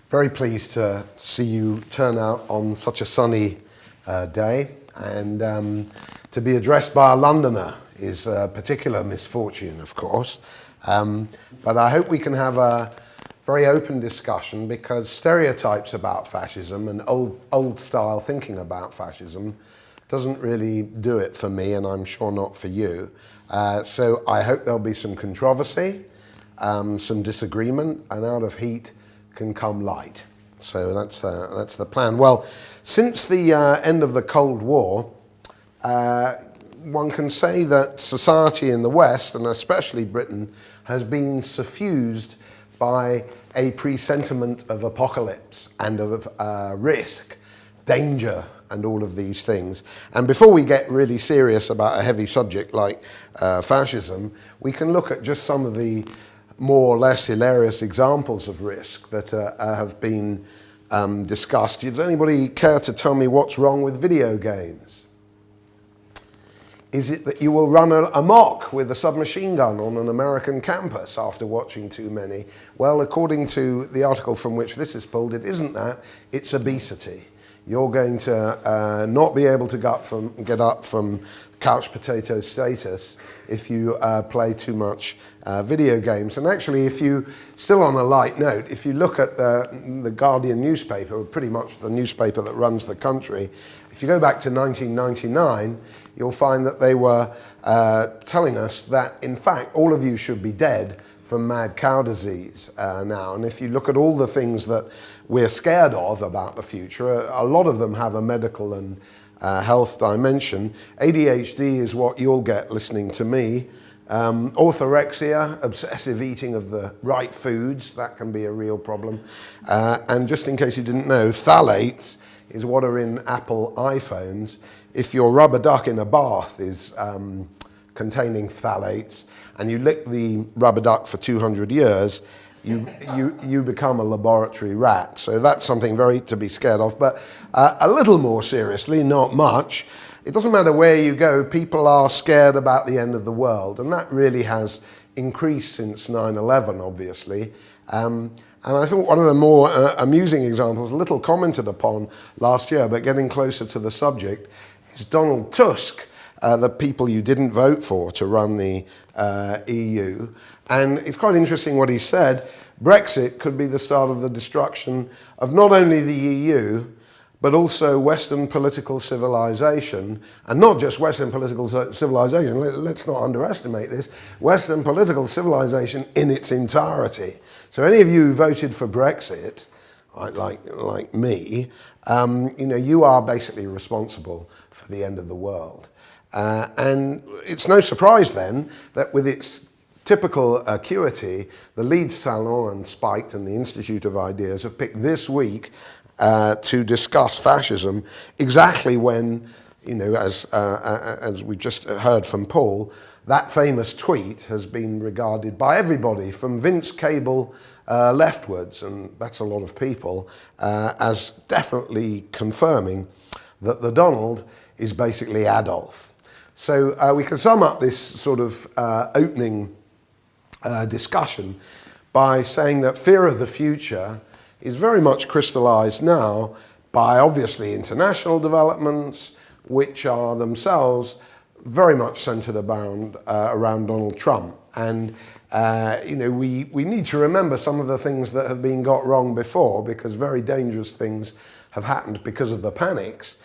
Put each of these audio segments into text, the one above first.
Very pleased to see you turn out on such a sunny day, and to be addressed by a Londoner is a particular misfortune, of course. But I hope we can have a very open discussion, because stereotypes about fascism and old style thinking about fascism doesn't really do it for me, and I'm sure not for you. So I hope there'll be some controversy, some disagreement, and out of heat can come light. So that's the plan. Well, since the end of the Cold War, one can say that society in the West, and especially Britain, has been suffused by a presentiment of apocalypse and of risk, danger, and all of these things. And before we get really serious about a heavy subject like fascism, we can look at just some of the more or less hilarious examples of risk that have been discussed. Does anybody care to tell me what's wrong with video games? Is it that you will run amok with a submachine gun on an American campus after watching too many? Well, according to the article from which this is pulled, it isn't that, it's obesity. You're going to not be able to get up from couch potato status if you play too much video games. And actually, if you, still on a light note, if you look at the Guardian newspaper, pretty much the newspaper that runs the country, if you go back to 1999, you'll find that they were telling us that, in fact, all of you should be dead from mad cow disease now. And if you look at all the things that we're scared of about the future, a lot of them have a medical and health dimension. ADHD is what you'll get listening to me. Orthorexia, obsessive eating of the right foods, that can be a real problem. And just in case you didn't know, phthalates is what are in Apple iPhones. If your rubber duck in a bath is containing phthalates, and you lick the rubber duck for 200 years, you become a laboratory rat. So that's something very to be scared of. But a little more seriously, not much, it doesn't matter where you go, people are scared about the end of the world. And that really has increased since 9/11, obviously. And I thought one of the more amusing examples, little commented upon last year, but getting closer to the subject, is Donald Tusk, the people you didn't vote for to run the EU. And it's quite interesting what he said. Brexit could be the start of the destruction of not only the EU, but also Western political civilization. And not just Western political civilization, let's not underestimate this, Western political civilization in its entirety. So any of you who voted for Brexit, like me, you are basically responsible for the end of the world. And it's no surprise then that with its typical acuity, the Leeds Salon Spiked and the Institute of Ideas have picked this week to discuss fascism, exactly when, as we just heard from Paul, that famous tweet has been regarded by everybody from Vince Cable leftwards, and that's a lot of people, as definitely confirming that the Donald is basically Adolf. So we can sum up this sort of opening discussion by saying that fear of the future is very much crystallized now by obviously international developments, which are themselves very much centered around Donald Trump. And we need to remember some of the things that have been got wrong before, because very dangerous things have happened because of the panics,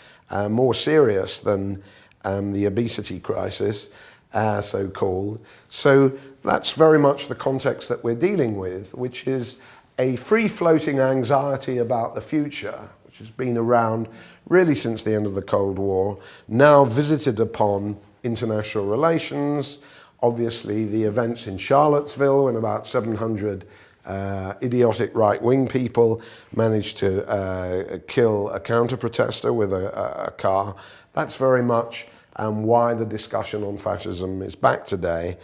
more serious than the obesity crisis, so-called. So that's very much the context that we're dealing with, which is a free-floating anxiety about the future, which has been around really since the end of the Cold War, now visited upon international relations. Obviously, the events in Charlottesville, when about 700 idiotic right-wing people managed to kill a counter-protester with a car. That's very much why the discussion on fascism is back today,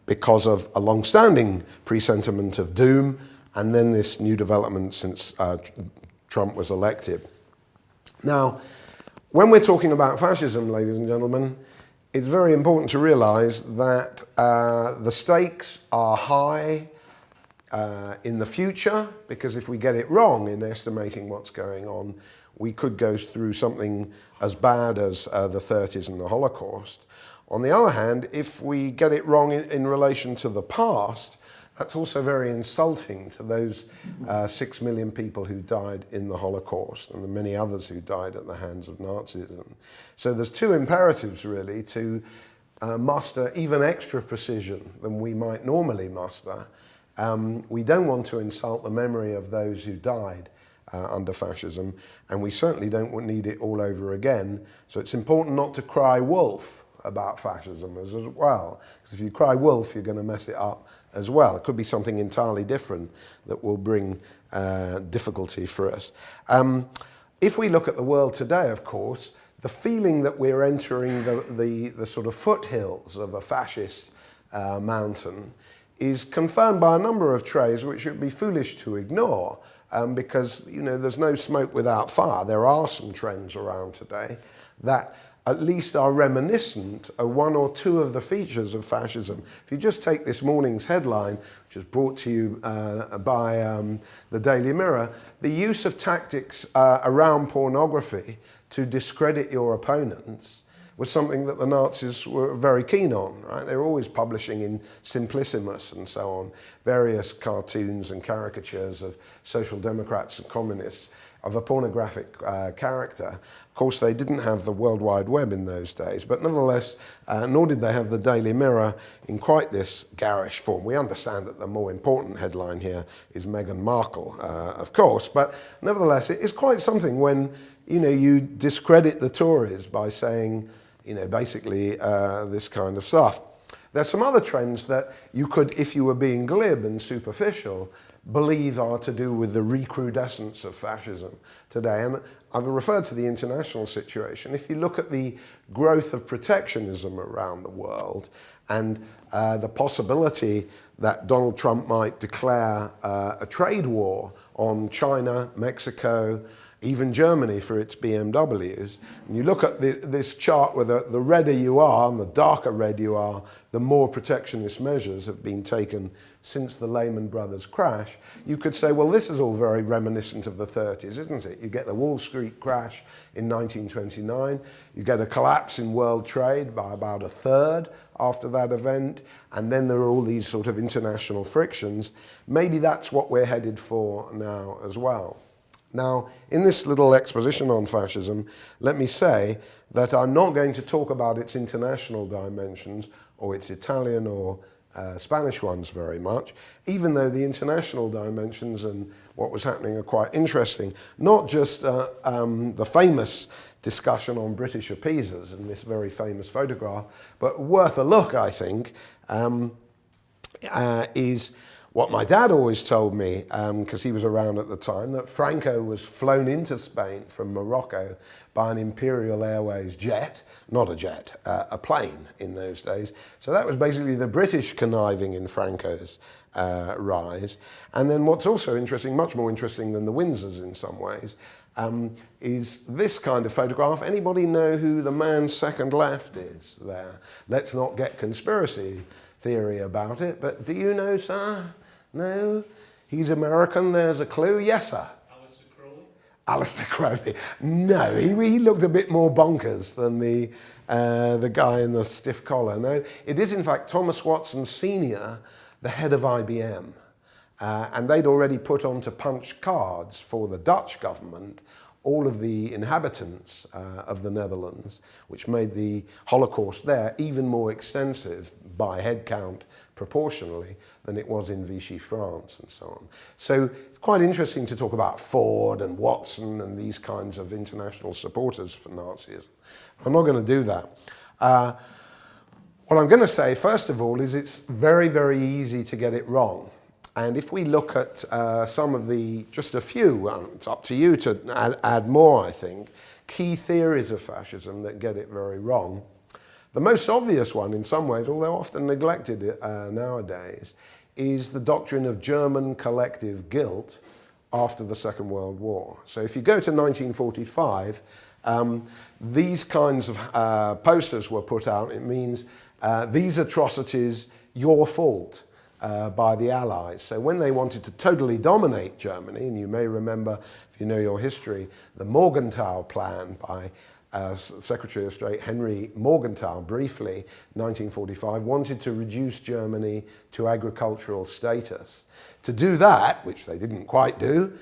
because of a long-standing presentiment of doom, and then this new development since Trump was elected. Now, when we're talking about fascism, ladies and gentlemen, it's very important to realize that the stakes are high, in the future, because if we get it wrong in estimating what's going on, we could go through something as bad as the 30s and the Holocaust. On the other hand, if we get it wrong in relation to the past, that's also very insulting to those 6 million people who died in the Holocaust and the many others who died at the hands of Nazism. So there's two imperatives really to muster even extra precision than we might normally muster. We don't want to insult the memory of those who died under fascism, and we certainly don't need it all over again. So it's important not to cry wolf about fascism as well, because if you cry wolf, you're going to mess it up as well. It could be something entirely different that will bring difficulty for us. If we look at the world today, of course, the feeling that we're entering the sort of foothills of a fascist mountain is confirmed by a number of traits which it would be foolish to ignore, because there's no smoke without fire. There are some trends around today that at least are reminiscent of one or two of the features of fascism. If you just take this morning's headline, which is brought to you by the Daily Mirror, the use of tactics around pornography to discredit your opponents was something that the Nazis were very keen on, right? They were always publishing in Simplicissimus and so on, various cartoons and caricatures of social democrats and communists of a pornographic character. Of course, they didn't have the World Wide Web in those days, but nevertheless, nor did they have the Daily Mirror in quite this garish form. We understand that the more important headline here is Meghan Markle, of course, but nevertheless, it is quite something when you discredit the Tories by saying, basically this kind of stuff. There's some other trends that you could, if you were being glib and superficial, believe are to do with the recrudescence of fascism today. And I've referred to the international situation. If you look at the growth of protectionism around the world and the possibility that Donald Trump might declare a trade war on China, Mexico, even Germany for its BMWs, and you look at this chart where the redder you are and the darker red you are, the more protectionist measures have been taken since the Lehman Brothers crash, you could say, well, this is all very reminiscent of the 30s, isn't it? You get the Wall Street crash in 1929, you get a collapse in world trade by about a third after that event, and then there are all these sort of international frictions. Maybe that's what we're headed for now as well. Now, in this little exposition on fascism, let me say that I'm not going to talk about its international dimensions or its Italian or Spanish ones very much, even though the international dimensions and what was happening are quite interesting. Not just the famous discussion on British appeasers and this very famous photograph, but worth a look, I think, is what my dad always told me, because he was around at the time, that Franco was flown into Spain from Morocco by an Imperial Airways jet, not a jet, a plane in those days. So that was basically the British conniving in Franco's rise. And then what's also interesting, much more interesting than the Windsors in some ways, is this kind of photograph. Anybody know who the man second left is there? Let's not get conspiracy theory about it, but do you know, sir? No? He's American, there's a clue. Yes, sir? Aleister Crowley. No, he looked a bit more bonkers than the guy in the stiff collar. No, it is in fact Thomas Watson Sr., the head of IBM. And they'd already put onto punch cards for the Dutch government all of the inhabitants of the Netherlands, which made the Holocaust there even more extensive by head count proportionally than it was in Vichy France and so on. So it's quite interesting to talk about Ford and Watson and these kinds of international supporters for Nazism. I'm not going to do that. What I'm going to say, first of all, is it's very, very easy to get it wrong. And if we look at some of the, just a few, it's up to you to add more, I think, key theories of fascism that get it very wrong. The most obvious one in some ways, although often neglected nowadays, is the doctrine of German collective guilt after the Second World War. So if you go to 1945, these kinds of posters were put out. It means these atrocities, your fault. by the Allies. So when they wanted to totally dominate Germany, and you may remember, if you know your history, the Morgenthau Plan by Secretary of State Henry Morgenthau, briefly, 1945, wanted to reduce Germany to agricultural status. To do that, which they didn't quite do,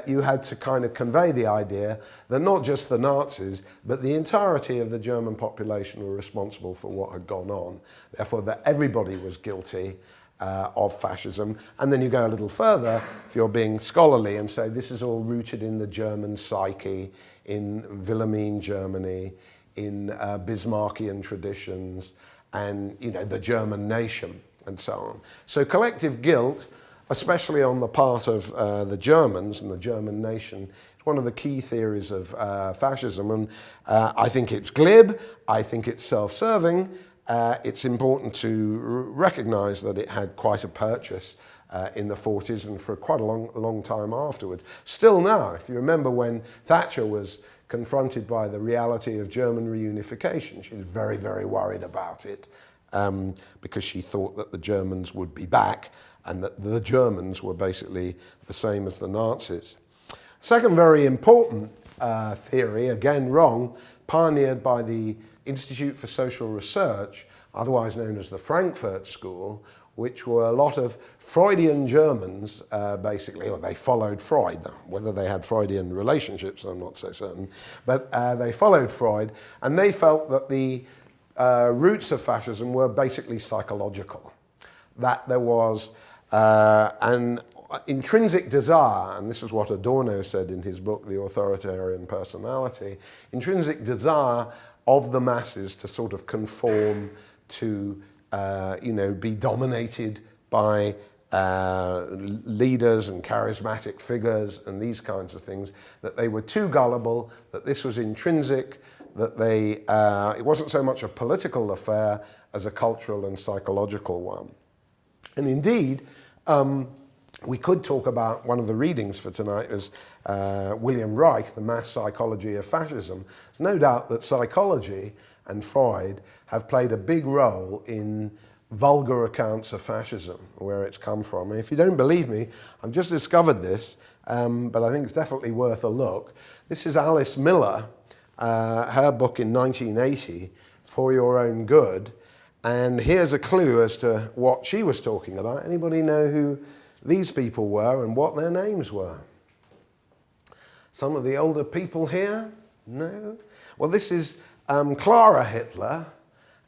you had to kind of convey the idea that not just the Nazis, but the entirety of the German population were responsible for what had gone on. Therefore, that everybody was guilty of fascism. And then you go a little further, if you're being scholarly, and say this is all rooted in the German psyche, in Wilhelmine Germany, in Bismarckian traditions, and the German nation, and so on. So collective guilt, especially on the part of the Germans and the German nation, is one of the key theories of fascism. And I think it's glib, I think it's self-serving. It's important to recognize that it had quite a purchase in the 40s and for quite a long time afterwards. Still now, if you remember when Thatcher was confronted by the reality of German reunification, she was very, very worried about it because she thought that the Germans would be back and that the Germans were basically the same as the Nazis. Second very important theory, again wrong, pioneered by the Institute for Social Research, otherwise known as the Frankfurt School, which were a lot of Freudian Germans, basically, or they followed Freud. Whether they had Freudian relationships, I'm not so certain, but they followed Freud, and they felt that the roots of fascism were basically psychological, that there was an intrinsic desire, and this is what Adorno said in his book, The Authoritarian Personality, intrinsic desire of the masses to sort of conform to, be dominated by leaders and charismatic figures and these kinds of things, that they were too gullible, that this was intrinsic, that it wasn't so much a political affair as a cultural and psychological one. And indeed, we could talk about one of the readings for tonight as William Reich, The Mass Psychology of Fascism. There's no doubt that psychology and Freud have played a big role in vulgar accounts of fascism, where it's come from. And if you don't believe me, I've just discovered this, but I think it's definitely worth a look. This is Alice Miller, her book in 1980, For Your Own Good. And here's a clue as to what she was talking about. Anybody know who these people were and what their names were? Some of the older people here? No? Well, this is Clara Hitler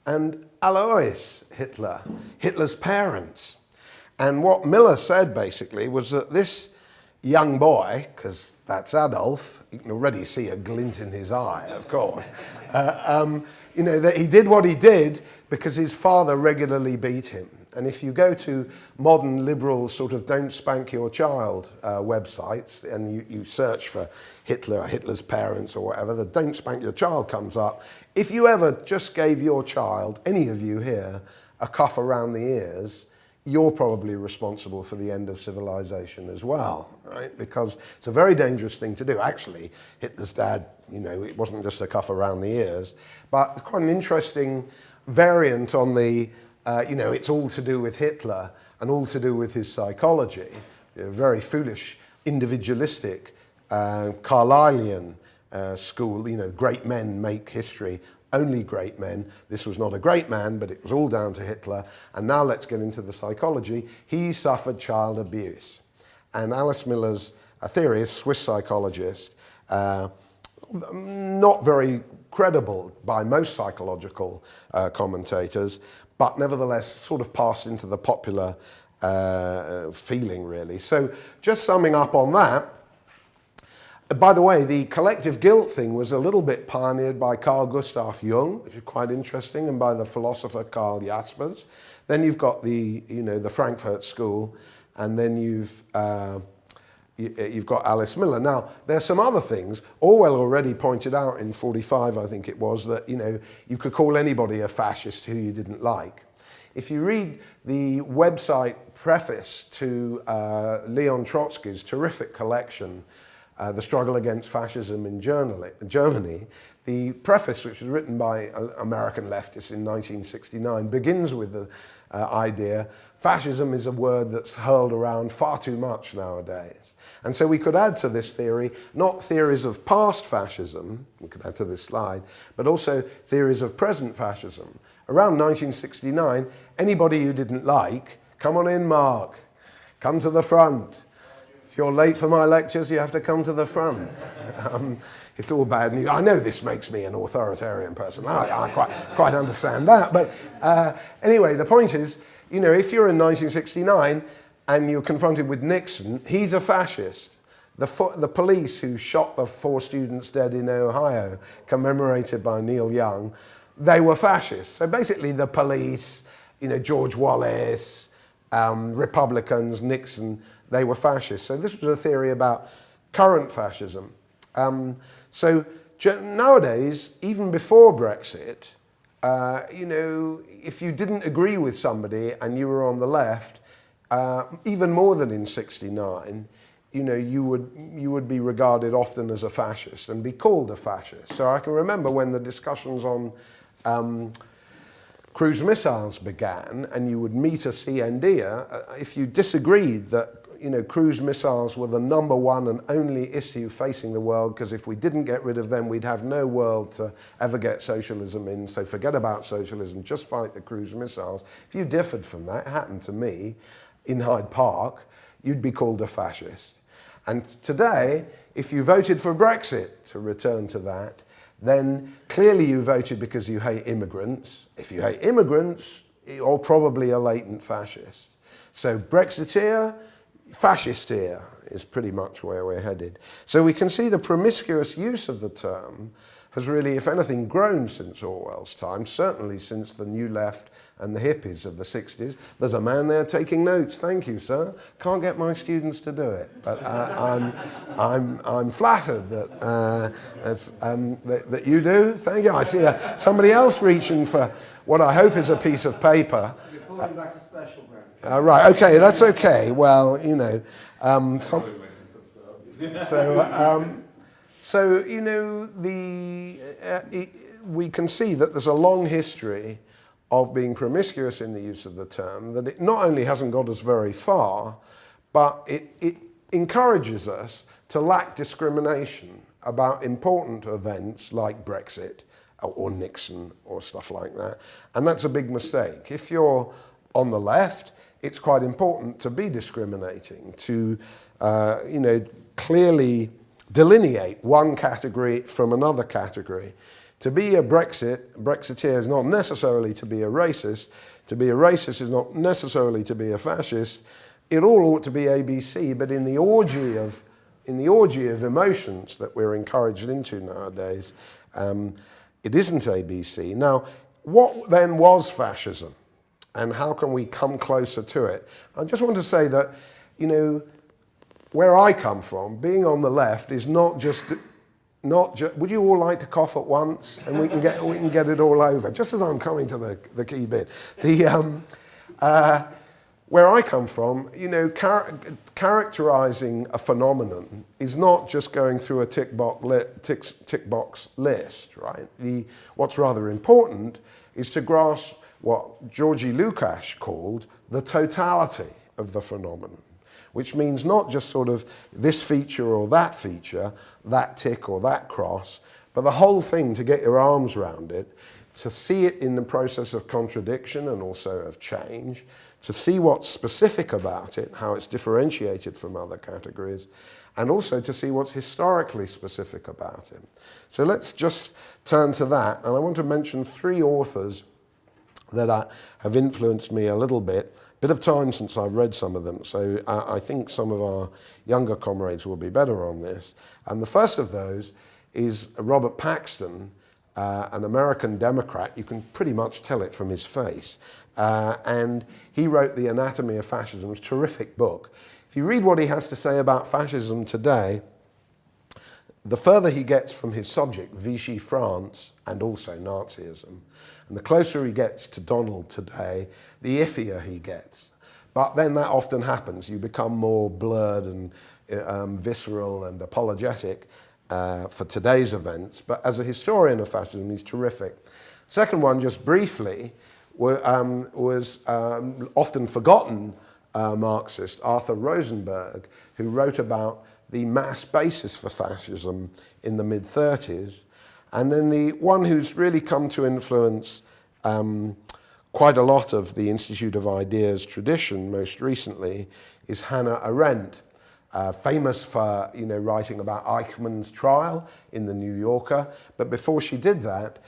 and Alois Hitler, Hitler's parents. And what Miller said basically was that this young boy, because that's Adolf, you can already see a glint in his eye, of course, that he did what he did because his father regularly beat him. And if you go to modern liberal sort of don't spank your child websites and you search for Hitler or Hitler's parents or whatever, the don't spank your child comes up. If you ever just gave your child, any of you here, a cuff around the ears, you're probably responsible for the end of civilization as well, right? Because it's a very dangerous thing to do. Actually, Hitler's dad, it wasn't just a cuff around the ears, but quite an interesting variant on the it's all to do with Hitler and all to do with his psychology. Very foolish, individualistic, Carlylean school. Great men make history, only great men. This was not a great man, but it was all down to Hitler. And now let's get into the psychology. He suffered child abuse. And Alice Miller's theory, a Swiss psychologist, not very credible by most psychological commentators, but nevertheless sort of passed into the popular feeling, really. So just summing up on that, by the way, the collective guilt thing was a little bit pioneered by Carl Gustav Jung, which is quite interesting, and by the philosopher Karl Jaspers. Then you've got the Frankfurt School, and then you've got Alice Miller. Now, there's some other things. Orwell already pointed out in 45, I think it was, that you could call anybody a fascist who you didn't like. If you read the website preface to Leon Trotsky's terrific collection, The Struggle Against Fascism in Germany, the preface, which was written by American leftists in 1969, begins with idea. Fascism is a word that's hurled around far too much nowadays. And so we could add to this theory, not theories of past fascism, we could add to this slide, but also theories of present fascism. Around 1969, anybody you didn't like, come on in, Mark, come to the front. If you're late for my lectures, you have to come to the front. It's all bad news. I know this makes me an authoritarian person. I quite understand that. But anyway, the point is, you know, if you're in 1969 and you're confronted with Nixon, he's a fascist. The police who shot the 4 students dead in Ohio, commemorated by Neil Young, they were fascists. So basically the police, you know, George Wallace, Republicans, Nixon, they were fascists. So this was a theory about current fascism. So nowadays, even before Brexit, you know, if you didn't agree with somebody and you were on the left, even more than in '69, you know, you would be regarded often as a fascist and be called a fascist. So I can remember when the discussions on cruise missiles began, and you would meet a CNDer, if you disagreed that, you know, cruise missiles were the #1 and only issue facing the world, because if we didn't get rid of them, we'd have no world to ever get socialism in, so forget about socialism, just fight the cruise missiles. If you differed from that, it happened to me in Hyde Park, you'd be called a fascist. And today, if you voted for Brexit, to return to that, then clearly you voted because you hate immigrants. If you hate immigrants, you're probably a latent fascist. So Brexiteer, fascisteer is pretty much where we're headed. So we can see the promiscuous use of the term has really, if anything, grown since Orwell's time, certainly since the New Left and the hippies of the 60s. There's a man there taking notes. Thank you, sir. Can't get my students to do it, but I'm flattered that that you do. Thank you. I see somebody else reaching for what I hope is a piece of paper. You're calling back to special, Brent. Right, okay, that's okay. Well, you know, so you know, we can see that there's a long history of being promiscuous in the use of the term, that it not only hasn't got us very far, but it encourages us to lack discrimination about important events like Brexit or Nixon or stuff like that. And that's a big mistake. If you're on the left, it's quite important to be discriminating, to you know, clearly delineate one category from another category. To be a Brexiteer is not necessarily to be a racist. To be a racist is not necessarily to be a fascist. It all ought to be ABC, but in the orgy of emotions that we're encouraged into nowadays, it isn't ABC. Now, what then was fascism? And how can we come closer to it? I just want to say that, you know, where I come from, being on the left is not just. Would you all like to cough at once, and we can get it all over? Just as I'm coming to the key bit, where I come from, you know, characterizing a phenomenon is not just going through a tick box list, right? What's rather important is to grasp what Georgi Lukács called the totality of the phenomenon, which means not just sort of this feature or that feature, that tick or that cross, but the whole thing, to get your arms around it, to see it in the process of contradiction and also of change, to see what's specific about it, how it's differentiated from other categories, and also to see what's historically specific about it. So let's just turn to that, and I want to mention 3 authors that have influenced me a little bit. Bit of time since I've read some of them, so I think some of our younger comrades will be better on this. And the first of those is Robert Paxton, an American Democrat. You can pretty much tell it from his face. And he wrote The Anatomy of Fascism, a terrific book. If you read what he has to say about fascism today, the further he gets from his subject, Vichy France, and also Nazism, and the closer he gets to Donald today, the iffier he gets. But then that often happens. You become more blurred and visceral and apologetic for today's events. But as a historian of fascism, he's terrific. Second one, just briefly, was often forgotten Marxist Arthur Rosenberg, who wrote about the mass basis for fascism in the mid-30s. And then the one who's really come to influence quite a lot of the Institute of Ideas tradition most recently is Hannah Arendt, famous for writing about Eichmann's trial in the New Yorker. But before she did that,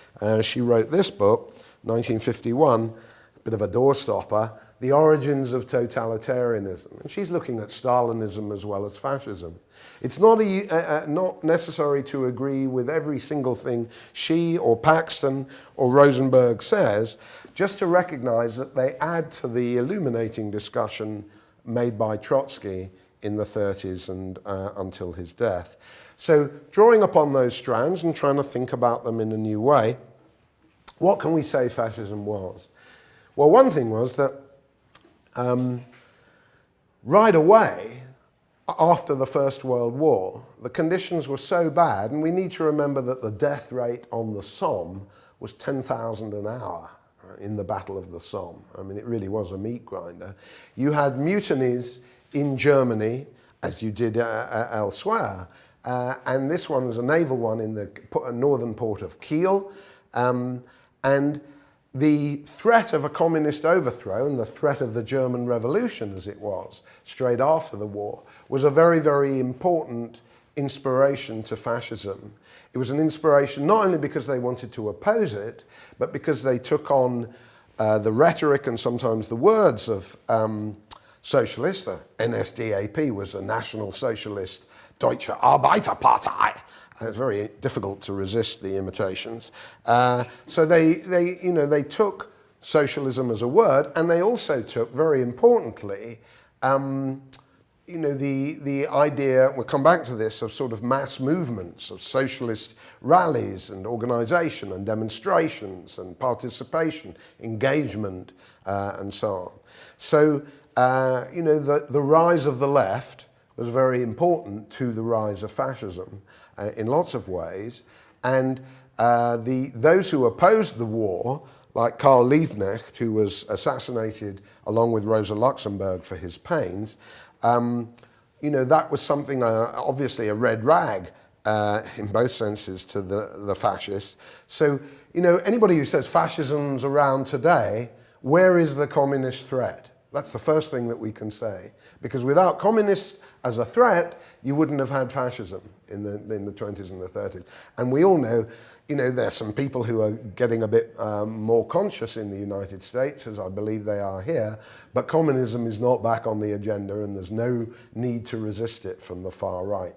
she wrote this book, 1951, a bit of a doorstopper, The Origins of Totalitarianism. And she's looking at Stalinism as well as fascism. It's not necessary to agree with every single thing she or Paxton or Rosenberg says, just to recognize that they add to the illuminating discussion made by Trotsky in the 30s and until his death. So drawing upon those strands and trying to think about them in a new way, what can we say fascism was? Well, one thing was that right away, after the First World War, the conditions were so bad, and we need to remember that the death rate on the Somme was 10,000 an hour in the Battle of the Somme. I mean, it really was a meat grinder. You had mutinies in Germany, as you did elsewhere, and this one was a naval one in the northern port of Kiel, and the threat of a communist overthrow and the threat of the German Revolution, as it was, straight after the war, was a very, very important inspiration to fascism. It was an inspiration not only because they wanted to oppose it, but because they took on the rhetoric and sometimes the words of socialists. The NSDAP was a National Socialist Deutsche Arbeiterpartei. It's very difficult to resist the imitations. So they took socialism as a word, and they also took, very importantly, the idea, we'll come back to this, of sort of mass movements, of socialist rallies and organization and demonstrations and participation, engagement, and so on. So, the rise of the left was very important to the rise of fascism in lots of ways. And those who opposed the war, like Karl Liebknecht, who was assassinated along with Rosa Luxemburg for his pains, that was something, obviously a red rag in both senses to the fascists. So, anybody who says fascism's around today, where is the communist threat? That's the first thing that we can say. Because without communists as a threat, you wouldn't have had fascism in the 20s and the 30s. And we all know, there's some people who are getting a bit more conscious in the United States, as I believe they are here, but communism is not back on the agenda, and there's no need to resist it from the far right.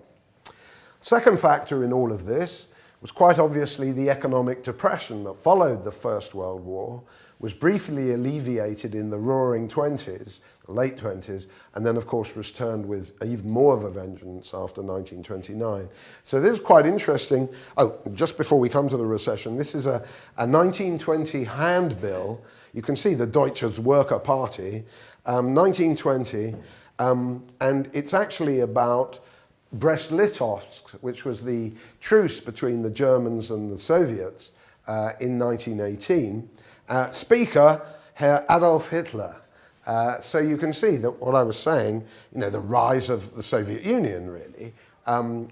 Second factor in all of this was quite obviously the economic depression that followed the First World War, was briefly alleviated in the roaring 20s, the late 20s, and then of course returned with even more of a vengeance after 1929. So this is quite interesting. Oh, just before we come to the recession, this is a 1920 handbill. You can see the Deutsches Worker Party, 1920, and it's actually about Brest-Litovsk, which was the truce between the Germans and the Soviets in 1918. Speaker, Herr Adolf Hitler. So you can see that what I was saying, the rise of the Soviet Union really,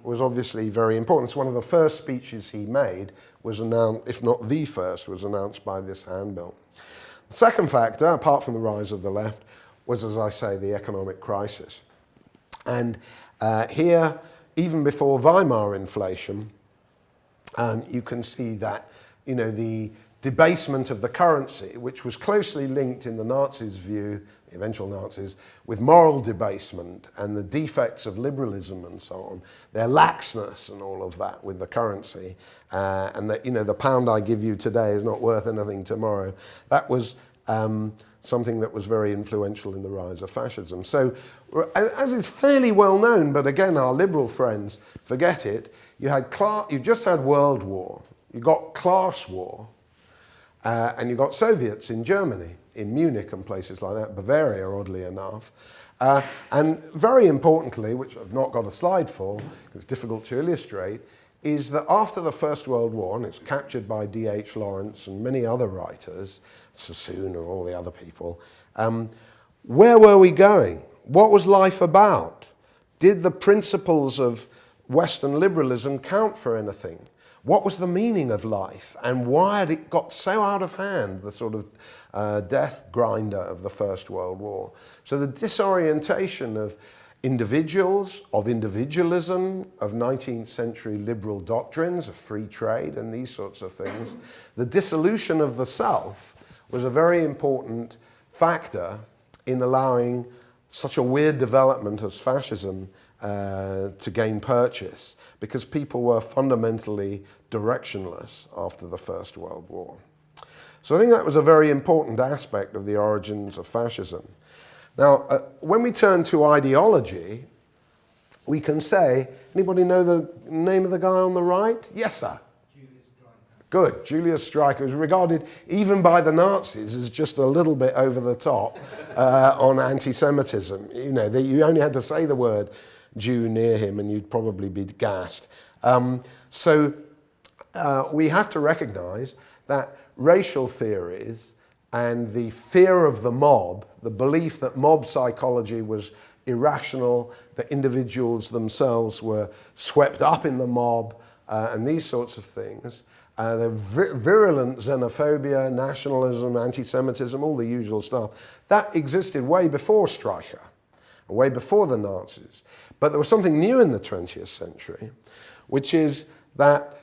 was obviously very important. It's one of the first speeches he made was announced, if not the first, was announced by this handbill. The second factor, apart from the rise of the left, was, as I say, the economic crisis. And here, even before Weimar inflation, you can see that, the debasement of the currency, which was closely linked in the Nazis' view, the eventual Nazis, with moral debasement and the defects of liberalism and so on, their laxness and all of that with the currency, and that, the pound I give you today is not worth anything tomorrow. That was something that was very influential in the rise of fascism. So, as is fairly well known, but again, our liberal friends forget it, you just had World War, you got class war, and you got Soviets in Germany, in Munich and places like that, Bavaria, oddly enough. And very importantly, which I've not got a slide for, it's difficult to illustrate, is that after the First World War, and it's captured by D.H. Lawrence and many other writers, Sassoon and all the other people, where were we going? What was life about? Did the principles of Western liberalism count for anything? What was the meaning of life? And why had it got so out of hand, the sort of death grinder of the First World War? So the disorientation of individuals, of individualism, of 19th century liberal doctrines of free trade and these sorts of things, the dissolution of the self was a very important factor in allowing such a weird development as fascism to gain purchase, because people were fundamentally directionless after the First World War. So I think that was a very important aspect of the origins of fascism. Now, when we turn to ideology, we can say, anybody know the name of the guy on the right? Yes, sir. Julius Streicher. Good. Julius Streicher was regarded, even by the Nazis, as just a little bit over the top on anti-Semitism. You know, you only had to say the word Jew near him and you'd probably be gassed. So we have to recognize that racial theories and the fear of the mob, the belief that mob psychology was irrational, that individuals themselves were swept up in the mob, and these sorts of things, the virulent xenophobia, nationalism, anti-Semitism, all the usual stuff, that existed way before Streicher, way before the Nazis. But there was something new in the 20th century, which is that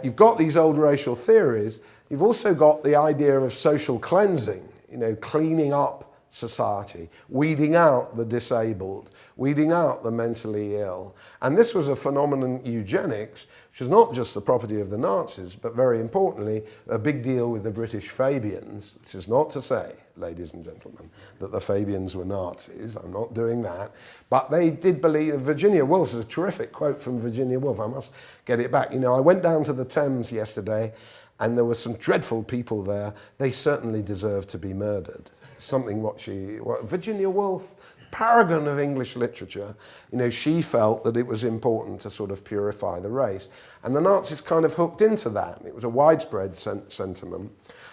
you've got these old racial theories. You've also got the idea of social cleansing, you know, cleaning up society, weeding out the disabled, weeding out the mentally ill. And this was a phenomenon, eugenics, which is not just the property of the Nazis, but very importantly, a big deal with the British Fabians. This is not to say, ladies and gentlemen, that the Fabians were Nazis. I'm not doing that. But they did believe, Virginia Woolf, there's a terrific quote from Virginia Woolf, I must get it back. You know, I went down to the Thames yesterday, and there were some dreadful people there. They certainly deserve to be murdered. Something Virginia Woolf, paragon of English literature, you know, she felt that it was important to sort of purify the race. And the Nazis kind of hooked into that. It was a widespread sentiment.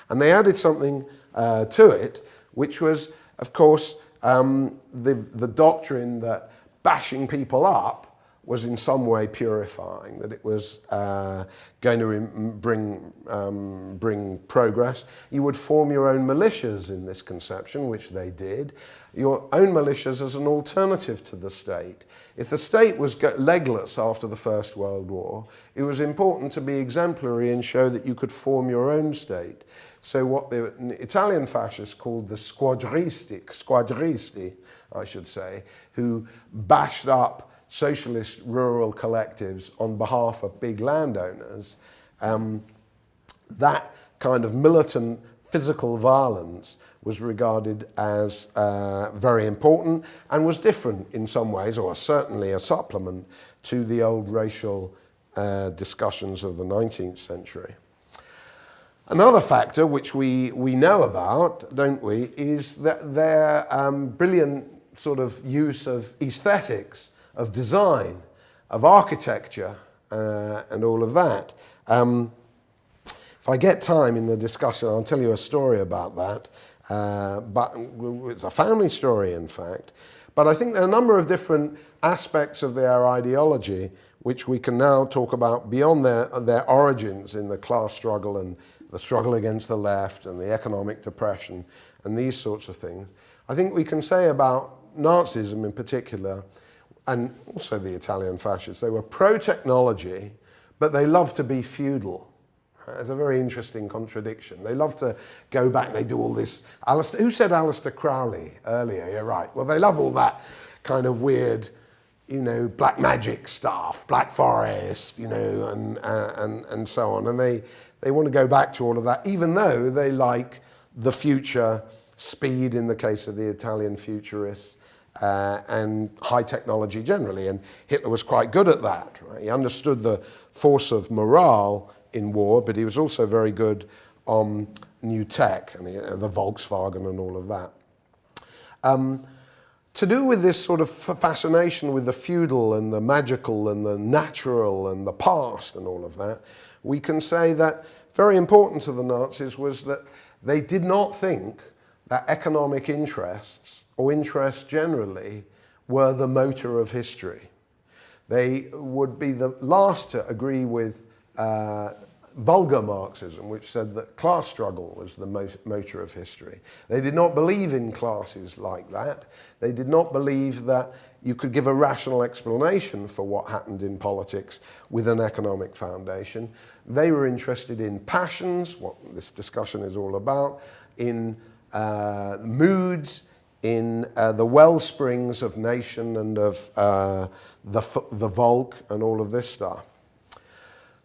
And they added something to it, which was, of course, the doctrine that bashing people up was in some way purifying, that it was going to bring progress. You would form your own militias in this conception, which they did, your own militias as an alternative to the state. If the state was legless after the First World War, it was important to be exemplary and show that you could form your own state. So what the Italian fascists called the squadristi, I should say, who bashed up socialist rural collectives on behalf of big landowners, that kind of militant physical violence was regarded as very important and was different in some ways, or certainly a supplement to the old racial discussions of the 19th century. Another factor which we know about, don't we, is that their brilliant sort of use of aesthetics, of design, of architecture, and all of that. If I get time in the discussion, I'll tell you a story about that. But it's a family story, in fact. But I think there are a number of different aspects of their ideology which we can now talk about beyond their origins in the class struggle and the struggle against the left and the economic depression and these sorts of things. I think we can say about Nazism in particular, and also the Italian fascists, they were pro-technology, but they loved to be feudal. It's a very interesting contradiction. They love to go back, they do all this. Who said Aleister Crowley earlier? You're right. Well, they love all that kind of weird, you know, black magic stuff, Black Forest, you know, and so on. And they want to go back to all of that, even though they like the future, speed in the case of the Italian futurists, and high technology generally. And Hitler was quite good at that. Right? He understood the force of morale in war, but he was also very good on new tech, and the Volkswagen and all of that. to do with this sort of fascination with the feudal and the magical and the natural and the past and all of that, we can say that very important to the Nazis was that they did not think that economic interests, or interests generally, were the motor of history. They would be the last to agree with vulgar Marxism, which said that class struggle was the motor of history. They did not believe in classes like that. They did not believe that you could give a rational explanation for what happened in politics with an economic foundation. They were interested in passions, what this discussion is all about, in moods, in the well springs of nation and of the Volk and all of this stuff.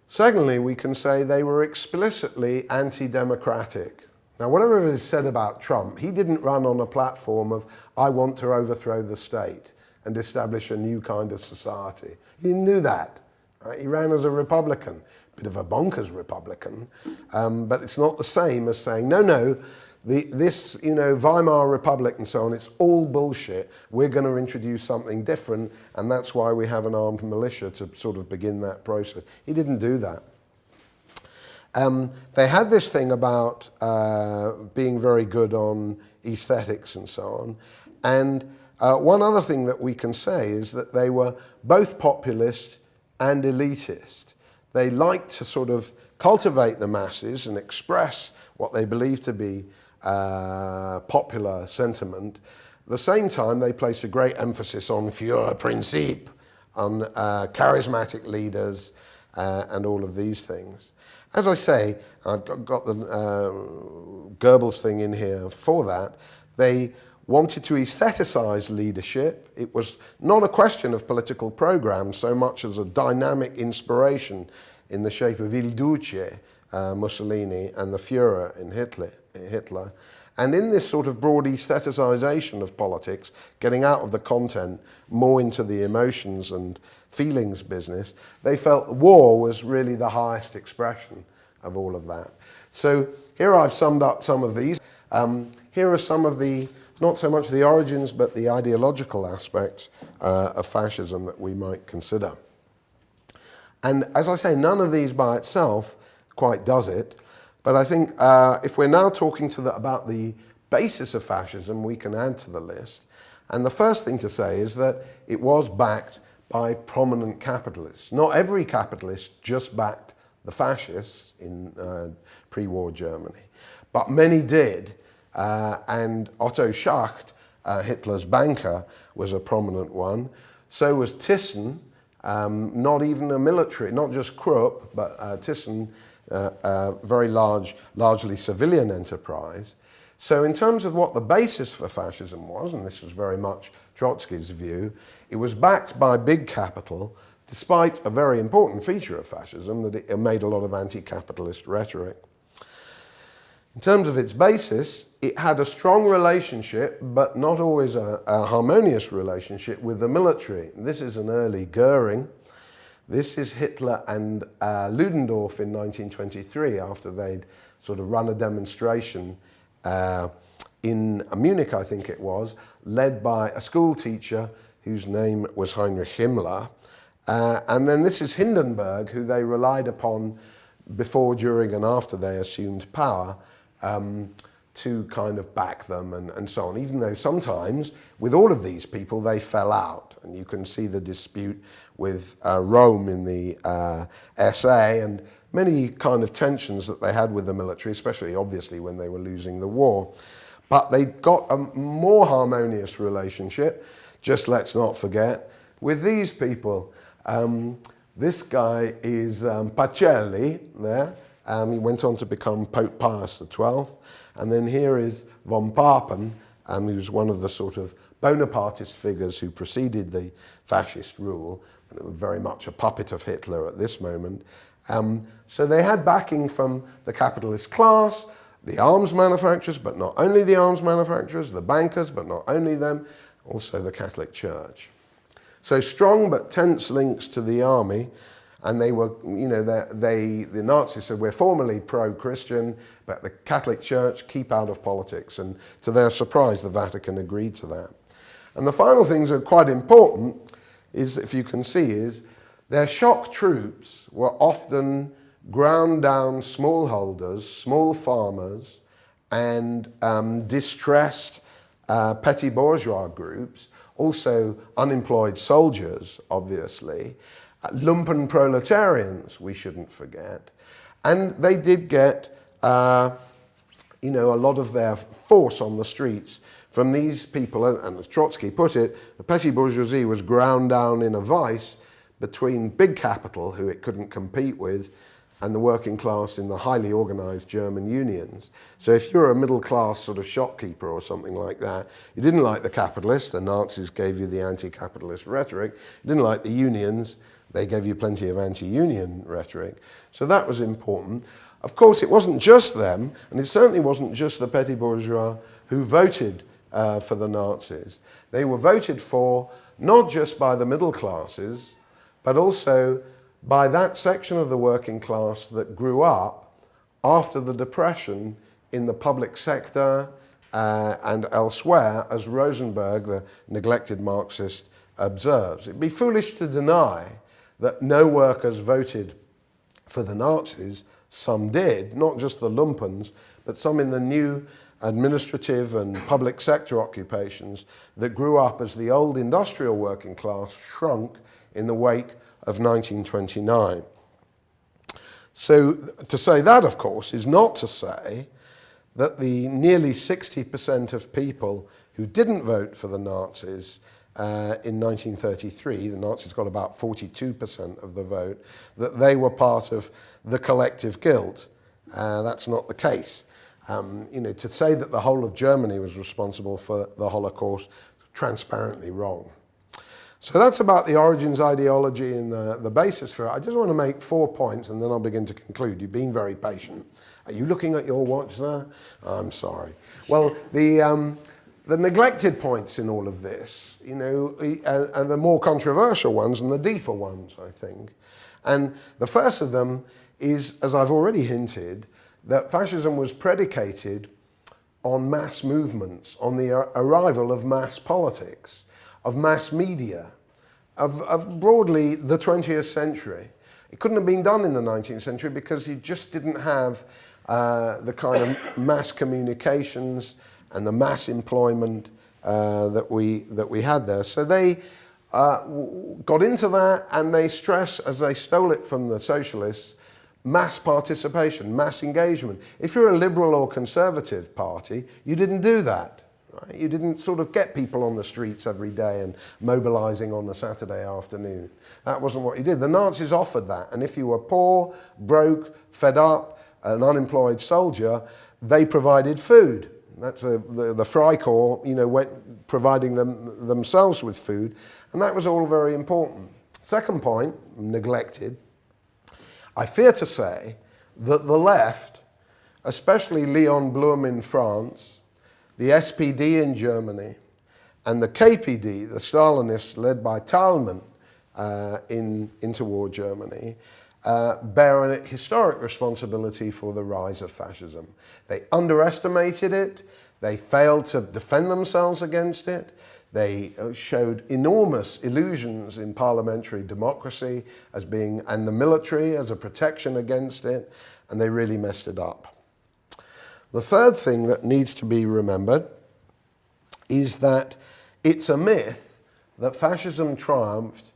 Secondly, we can say they were explicitly anti-democratic. Now, whatever is said about Trump, he didn't run on a platform of, I want to overthrow the state and establish a new kind of society. He didn't do that. Right? He ran as a Republican, a bit of a bonkers Republican, but it's not the same as saying, no, this, Weimar Republic and so on, it's all bullshit. We're going to introduce something different, and that's why we have an armed militia to sort of begin that process. He didn't do that. They had this thing about being very good on aesthetics and so on. And one other thing that we can say is that they were both populist and elitist. They liked to sort of cultivate the masses and express what they believed to be popular sentiment. At the same time, they placed a great emphasis on Führerprinzip, on charismatic leaders, and all of these things. As I say, I've got the Goebbels thing in here for that. They wanted to aestheticize leadership. It was not a question of political programs so much as a dynamic inspiration in the shape of Il Duce, Mussolini, and the Führer in Hitler. And in this sort of broad aestheticization of politics, getting out of the content, more into the emotions and feelings business, they felt war was really the highest expression of all of that. So here I've summed up some of these. Here are some of the, not so much the origins, but the ideological aspects of fascism that we might consider. And as I say, none of these by itself quite does it. But I think if we're now talking about the basis of fascism, we can add to the list. And the first thing to say is that it was backed by prominent capitalists. Not every capitalist just backed the fascists in pre-war Germany, but many did. And Otto Schacht, Hitler's banker, was a prominent one. So was Thyssen, not even a military, not just Krupp, but Thyssen, very largely civilian enterprise. So in terms of what the basis for fascism was, and this was very much Trotsky's view, it was backed by big capital, despite a very important feature of fascism, that it made a lot of anti-capitalist rhetoric. In terms of its basis, it had a strong relationship, but not always a harmonious relationship with the military. This is an early Goering. This is Hitler and Ludendorff in 1923, after they'd sort of run a demonstration in Munich, I think it was, led by a school teacher whose name was Heinrich Himmler. And then this is Hindenburg, who they relied upon before, during, and after they assumed power to kind of back them and so on, even though sometimes with all of these people they fell out. And you can see the dispute with Rome in the essay, and many kind of tensions that they had with the military, especially obviously when they were losing the war. But they got a more harmonious relationship, just let's not forget, with these people. This guy is Pacelli there. He went on to become Pope Pius XII. And then here is von Papen, who's one of the sort of Bonapartist figures who preceded the fascist rule, very much a puppet of Hitler at this moment. So they had backing from the capitalist class, the arms manufacturers, but not only the arms manufacturers, the bankers, but not only them, also the Catholic Church. So strong but tense links to the army. And they were, you know, the Nazis said, we're formally pro-Christian, but the Catholic Church keep out of politics. And to their surprise, the Vatican agreed to that. And the final things that are quite important is, if you can see, is their shock troops were often ground down smallholders, small farmers, and distressed petty bourgeois groups, also unemployed soldiers, obviously, lumpen proletarians, we shouldn't forget. And they did get, a lot of their force on the streets from these people, and as Trotsky put it, the petty bourgeoisie was ground down in a vice between big capital, who it couldn't compete with, and the working class in the highly organized German unions. So if you're a middle class sort of shopkeeper or something like that, you didn't like the capitalists, the Nazis gave you the anti-capitalist rhetoric, you didn't like the unions, they gave you plenty of anti-union rhetoric. So that was important. Of course, it wasn't just them, and it certainly wasn't just the petty bourgeois who voted for the Nazis. They were voted for not just by the middle classes, but also by that section of the working class that grew up after the Depression in the public sector and elsewhere, as Rosenberg, the neglected Marxist, observes. It'd be foolish to deny that no workers voted for the Nazis. Some did, not just the lumpens, but some in the new administrative and public sector occupations that grew up as the old industrial working class shrunk in the wake of 1929. So to say that, of course, is not to say that the nearly 60% of people who didn't vote for the Nazis in 1933, the Nazis got about 42% of the vote, that they were part of the collective guilt. That's not the case. To say that the whole of Germany was responsible for the Holocaust, transparently wrong. So that's about the origins ideology and the basis for it. I just want to make 4 points and then I'll begin to conclude. You've been very patient. Are you looking at your watch, sir? I'm sorry. Well, the neglected points in all of this, and the more controversial ones and the deeper ones, I think. And the first of them is, as I've already hinted, that fascism was predicated on mass movements, on the arrival of mass politics, of mass media, of broadly the 20th century. It couldn't have been done in the 19th century because you just didn't have the kind of mass communications and the mass employment that we had there. So they got into that, and they stress, as they stole it from the socialists, mass participation, mass engagement. If you're a liberal or conservative party, you didn't do that. Right? You didn't sort of get people on the streets every day and mobilizing on a Saturday afternoon. That wasn't what you did. The Nazis offered that, and if you were poor, broke, fed up, an unemployed soldier, they provided food. That's the Freikorps, went providing themselves with food, and that was all very important. Second point, neglected, I fear to say that the left, especially Leon Blum in France, the SPD in Germany, and the KPD, the Stalinists led by Thälmann in interwar Germany, bear a historic responsibility for the rise of fascism. They underestimated it, they failed to defend themselves against it, they showed enormous illusions in parliamentary democracy and the military as a protection against it, and they really messed it up. The third thing that needs to be remembered is that it's a myth that fascism triumphed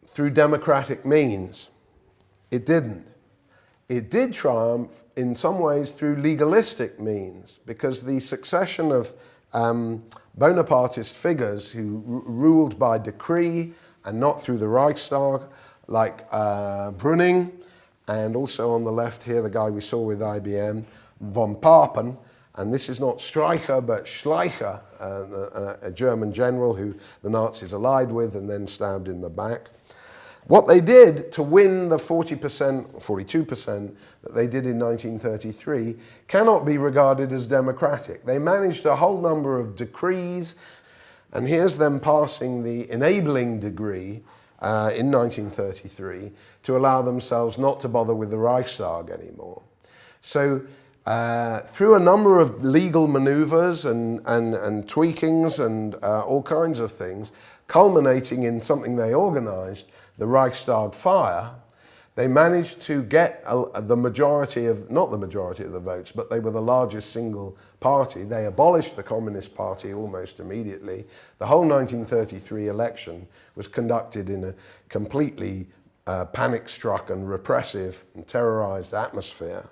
through democratic means. It didn't. It did triumph in some ways through legalistic means, because the succession of Bonapartist figures who ruled by decree and not through the Reichstag, like Brüning, and also on the left here, the guy we saw with IBM, von Papen, and this is not Streicher, but Schleicher, a German general who the Nazis allied with and then stabbed in the back. What they did to win the 40%, 42% that they did in 1933 cannot be regarded as democratic. They managed a whole number of decrees, and here's them passing the enabling degree in 1933 to allow themselves not to bother with the Reichstag anymore. So through a number of legal maneuvers and tweakings and all kinds of things, culminating in something they organized, the Reichstag fire, they managed to get the majority of, not the majority of the votes, but they were the largest single party. They abolished the Communist Party almost immediately. The whole 1933 election was conducted in a completely panic-struck and repressive and terrorized atmosphere.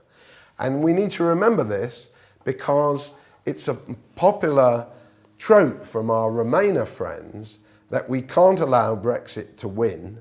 And we need to remember this because it's a popular trope from our Remainer friends that we can't allow Brexit to win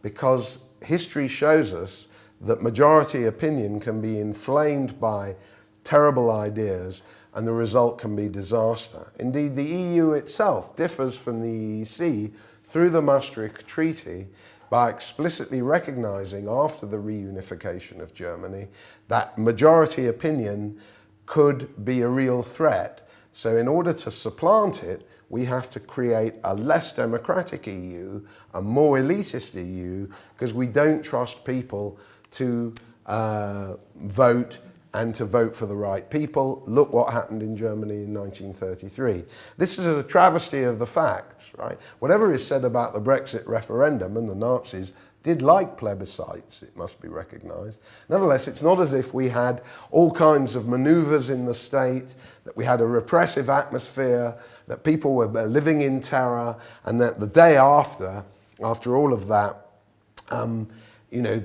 because history shows us that majority opinion can be inflamed by terrible ideas and the result can be disaster. Indeed, the EU itself differs from the EEC through the Maastricht Treaty by explicitly recognizing after the reunification of Germany that majority opinion could be a real threat. So in order to supplant it, we have to create a less democratic EU, a more elitist EU, because we don't trust people to vote and to vote for the right people. Look what happened in Germany in 1933. This is a travesty of the facts, right? Whatever is said about the Brexit referendum, and the Nazis did like plebiscites, it must be recognized. Nevertheless, it's not as if we had all kinds of maneuvers in the state, that we had a repressive atmosphere, that people were living in terror, and that the day after all of that,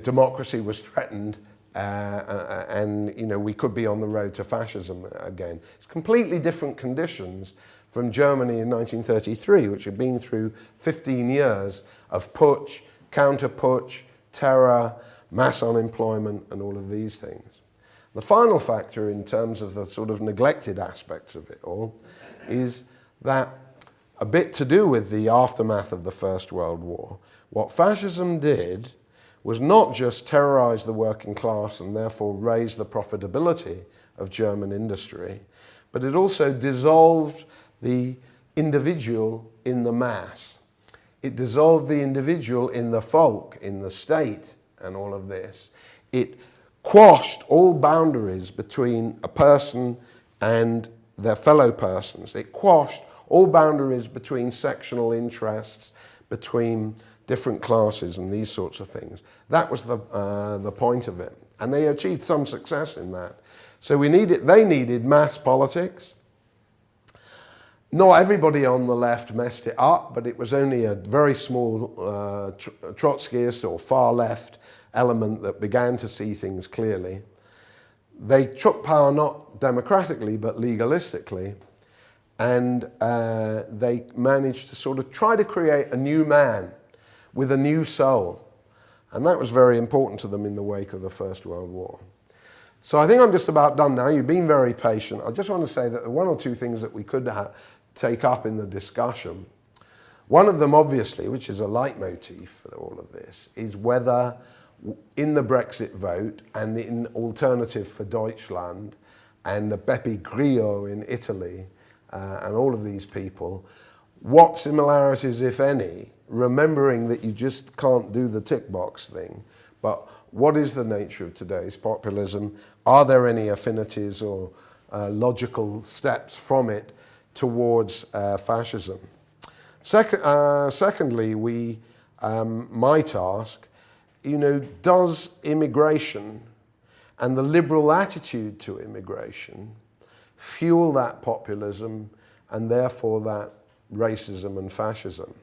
democracy was threatened, and we could be on the road to fascism again. It's completely different conditions from Germany in 1933, which had been through 15 years of putsch, counter-putsch, terror, mass unemployment, and all of these things. The final factor in terms of the sort of neglected aspects of it all is that a bit to do with the aftermath of the First World War, what fascism did was not just terrorize the working class and therefore raise the profitability of German industry, but it also dissolved the individual in the mass. It dissolved the individual in the folk, in the state, and all of this. It quashed all boundaries between a person and their fellow persons. It quashed all boundaries between sectional interests, between different classes and these sorts of things. That was the point of it. And they achieved some success in that. So they needed mass politics. Not everybody on the left messed it up, but it was only a very small Trotskyist or far left element that began to see things clearly. They took power not democratically, but legalistically, and they managed to sort of try to create a new man with a new soul. And that was very important to them in the wake of the First World War. So I think I'm just about done now. You've been very patient. I just want to say that one or two things that we could take up in the discussion. One of them, obviously, which is a leitmotif for all of this, is whether in the Brexit vote and in Alternative for Deutschland and the Beppe Grillo in Italy and all of these people, what similarities, if any, remembering that you just can't do the tick box thing, but what is the nature of today's populism? Are there any affinities or logical steps from it towards fascism? Secondly, we might ask, does immigration and the liberal attitude to immigration fuel that populism and therefore that racism and fascism?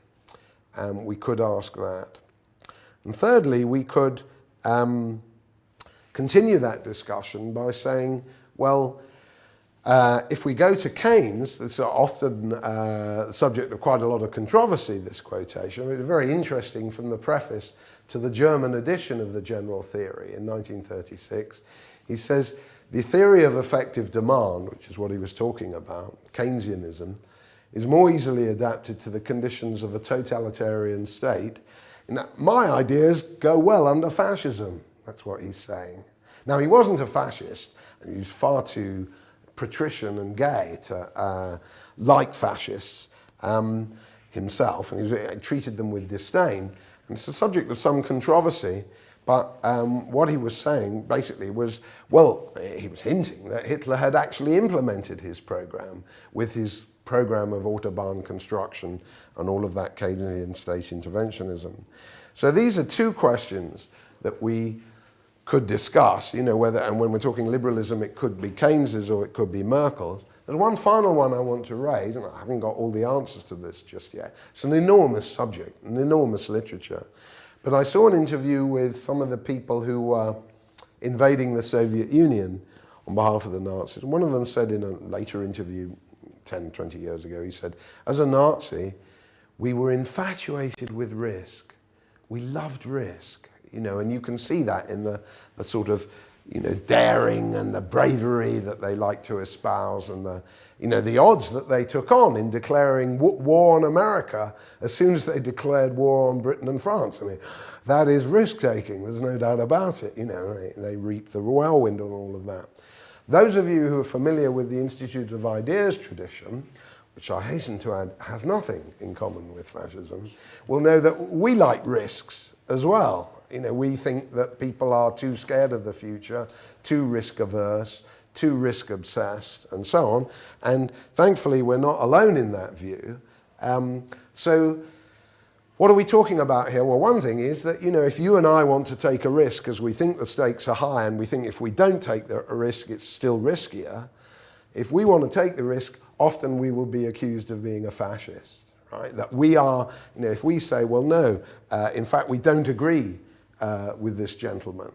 We could ask that. And thirdly, we could continue that discussion by saying, well, if we go to Keynes, it's often the subject of quite a lot of controversy, this quotation. It's very interesting from the preface to the German edition of the General Theory in 1936. He says, the theory of effective demand, which is what he was talking about, Keynesianism, is more easily adapted to the conditions of a totalitarian state. And my ideas go well under fascism. That's what he's saying. Now, he wasn't a fascist, and he was far too patrician and gay to like fascists himself, and he treated them with disdain. And it's the subject of some controversy, But what he was saying basically was, well, he was hinting that Hitler had actually implemented his program with his program of Autobahn construction and all of that Keynesian state interventionism. So these are two questions that we could discuss, you know, whether, and when we're talking liberalism, it could be Keynes's or it could be Merkel's. There's one final one I want to raise, and I haven't got all the answers to this just yet. It's an enormous subject, an enormous literature. But I saw an interview with some of the people who were invading the Soviet Union on behalf of the Nazis. One of them said in a later interview 10, 20 years ago, he said, as a Nazi, we were infatuated with risk. We loved risk, you know, and you can see that in the sort of, you know, daring and the bravery that they like to espouse and the, you know, the odds that they took on in declaring war on America as soon as they declared war on Britain and France. I mean, that is risk-taking, there's no doubt about it. You know, they reaped the whirlwind and all of that. Those of you who are familiar with the Institute of Ideas tradition, which I hasten to add has nothing in common with fascism, will know that we like risks as well. You know, we think that people are too scared of the future, too risk-averse, too risk-obsessed, and so on. And thankfully, we're not alone in that view. So what are we talking about here? Well, one thing is that, you know, if you and I want to take a risk because we think the stakes are high and we think if we don't take the risk, it's still riskier, if we want to take the risk, often we will be accused of being a fascist, right? That we are, you know, if we say, well, no, in fact, we don't agree with this gentleman.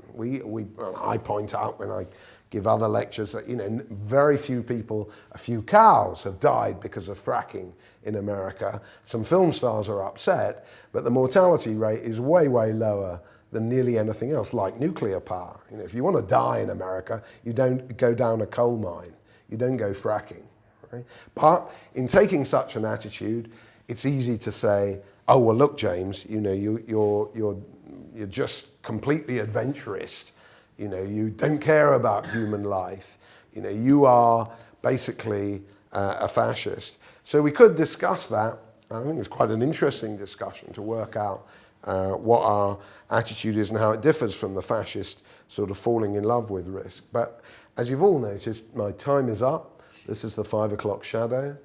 I point out when I give other lectures that, you know, very few people, a few cows have died because of fracking in America. Some film stars are upset, but the mortality rate is way, way lower than nearly anything else, like nuclear power. You know, if you want to die in America, you don't go down a coal mine. You don't go fracking. Right? But in taking such an attitude, it's easy to say, oh, well, look, James, you know, you're just completely adventurist. You know, you don't care about human life. You know, you are basically a fascist. So we could discuss that. I think it's quite an interesting discussion to work out what our attitude is and how it differs from the fascist sort of falling in love with risk. But as you've all noticed, my time is up. This is the 5 o'clock shadow.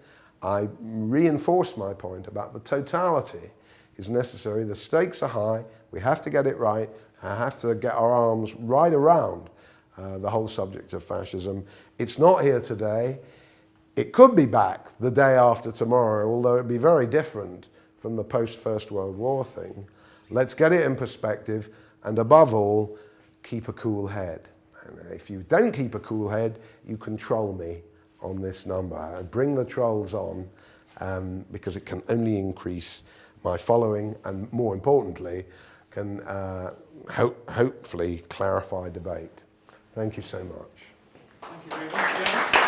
I reinforced my point about the totality is necessary. The stakes are high. We have to get it right. I have to get our arms right around the whole subject of fascism. It's not here today. It could be back the day after tomorrow, although it'd be very different from the post-First World War thing. Let's get it in perspective, and above all, keep a cool head. And if you don't keep a cool head, you can troll me on this number. Bring the trolls on, because it can only increase my following, and more importantly, can hopefully clarify debate. Thank you so much. Thank you very much, James.